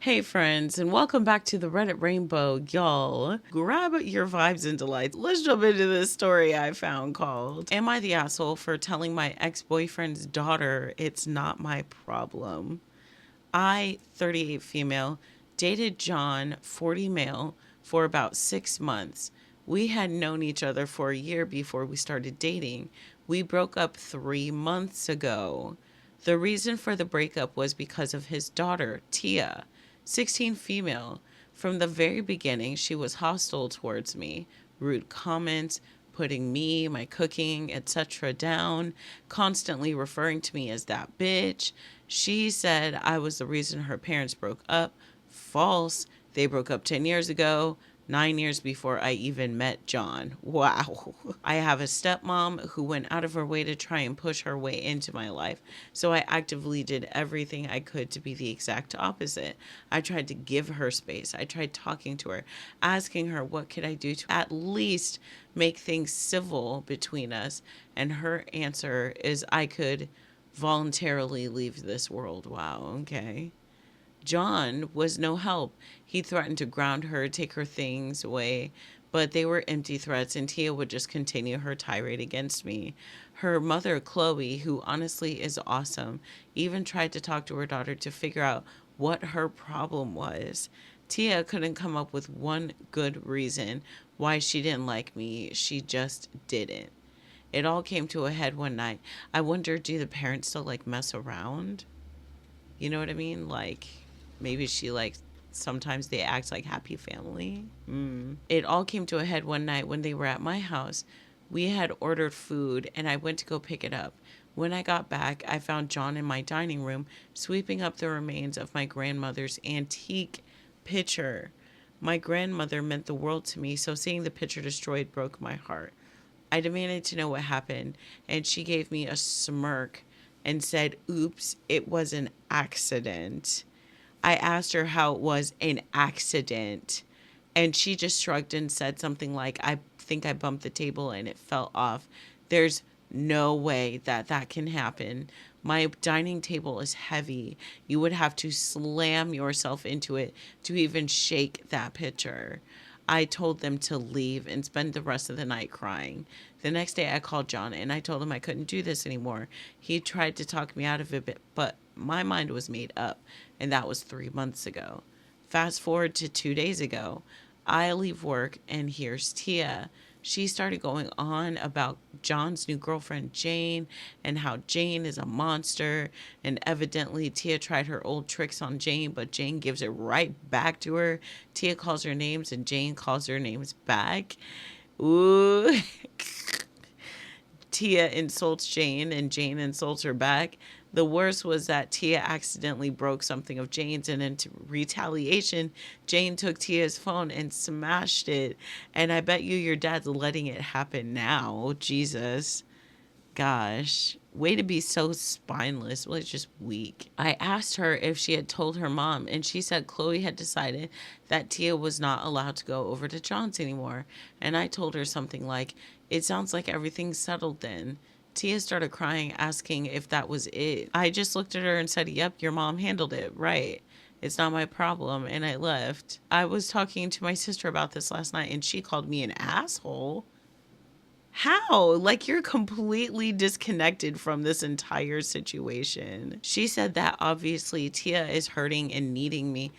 Hey friends, and welcome back to the Reddit Rainbow, y'all. Grab your vibes and delights. Let's jump into this story I found called Am I the Asshole for Telling My Ex-Boyfriend's Daughter It's Not My Problem? I, 38 female, dated John, 40 male, for about 6 months. We had known each other for a year before we started dating. We broke up 3 months ago. The reason for the breakup was because of his daughter, Tia, 16 female. From the very beginning, she was hostile towards me. Rude comments, putting me, my cooking, etc. down, constantly referring to me as that bitch. She said I was the reason her parents broke up. False. They broke up 10 years ago. 9 years before I even met John. Wow. I have a stepmom who went out of her way to try and push her way into my life. So I actively did everything I could to be the exact opposite. I tried to give her space. I tried talking to her, asking her what could I do to at least make things civil between us. And her answer is I could voluntarily leave this world. Wow, okay. John was no help. He threatened to ground her, take her things away, but they were empty threats, and Tia would just continue her tirade against me. Her mother, Chloe, who honestly is awesome, even tried to talk to her daughter to figure out what her problem was. Tia couldn't come up with one good reason why she didn't like me. She just didn't. It all came to a head one night. I wonder, do the parents still like mess around? You know what I mean? Like, maybe she like sometimes they act like happy family. It all came to a head one night when they were at my house. We had ordered food and I went to go pick it up. When I got back, I found John in my dining room sweeping up the remains of my grandmother's antique picture. My grandmother meant the world to me, so seeing the picture destroyed broke my heart. I demanded to know what happened, and she gave me a smirk and said, "Oops, it was an accident." I asked her how it was an accident, and she just shrugged and said something like, "I think I bumped the table and it fell off. There's no way that that can happen. My dining table is heavy. You would have to slam yourself into it to even shake that picture." I told them to leave and spend the rest of the night crying. The next day, I called John and I told him I couldn't do this anymore. He tried to talk me out of it, but my mind was made up, and that was 3 months ago. Fast forward to 2 days ago. I leave work, and here's Tia. She started going on about John's new girlfriend, Jane, and how Jane is a monster. And evidently, Tia tried her old tricks on Jane, but Jane gives it right back to her. Tia calls her names, and Jane calls her names back. Ooh. Tia insults Jane and Jane insults her back. The worst was that Tia accidentally broke something of Jane's, and in retaliation, Jane took Tia's phone and smashed it. And I bet you your dad's letting it happen now. Jesus. Gosh. Way to be so spineless. Well, it's just weak. I asked her if she had told her mom, and she said Chloe had decided that Tia was not allowed to go over to John's anymore. And I told her something like, "It sounds like everything's settled then." Tia started crying, asking if that was it. I just looked at her and said, "Yep, your mom handled it, right. It's not my problem," and I left. I was talking to my sister about this last night, and she called me an asshole. How? Like, you're completely disconnected from this entire situation. She said that obviously Tia is hurting and needing me.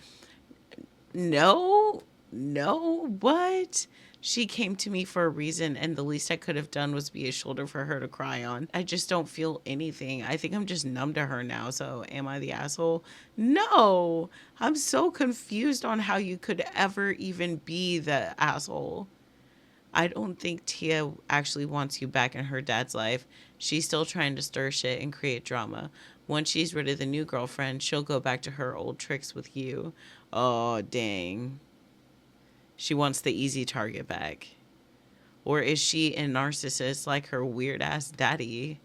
No, no, what? She came to me for a reason, and the least I could have done was be a shoulder for her to cry on. I just don't feel anything. I think I'm just numb to her now. So, am I the asshole? No. I'm so confused on how you could ever even be the asshole. I don't think Tia actually wants you back in her dad's life. She's still trying to stir shit and create drama. Once she's rid of the new girlfriend, she'll go back to her old tricks with you. Oh, dang. She wants the easy target back. Or is she a narcissist like her weird ass daddy?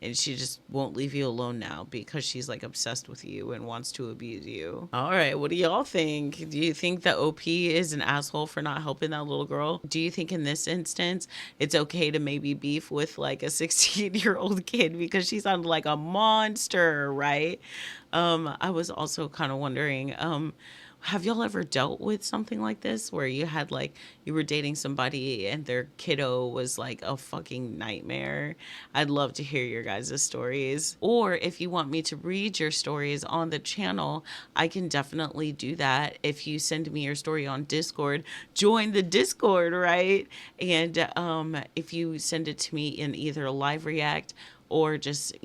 and she just won't leave you alone now because she's like obsessed with you and wants to abuse you. All right, what do y'all think? Do you think that OP is an asshole for not helping that little girl? Do you think in this instance it's okay to maybe beef with like a 16-year-old kid because she sounded like a monster, right? I was also kind of wondering, have y'all ever dealt with something like this where you had like you were dating somebody and their kiddo was like a fucking nightmare? I'd love to hear your guys' stories. Or if you want me to read your stories on the channel, I can definitely do that. If you send me your story on Discord, join the Discord, right? And if you send it to me in either a live react or just,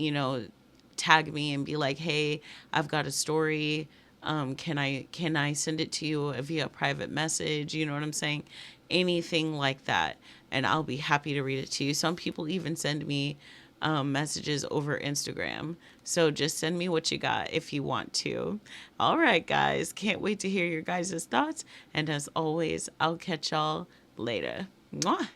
tag me and be like, hey, I've got a story. Can I send it to you via private message? You know what I'm saying? Anything like that, and I'll be happy to read it to you. Some people even send me messages over Instagram. So just send me what you got if you want to. All right, guys. Can't wait to hear your guys' thoughts. And as always, I'll catch y'all later. Mwah.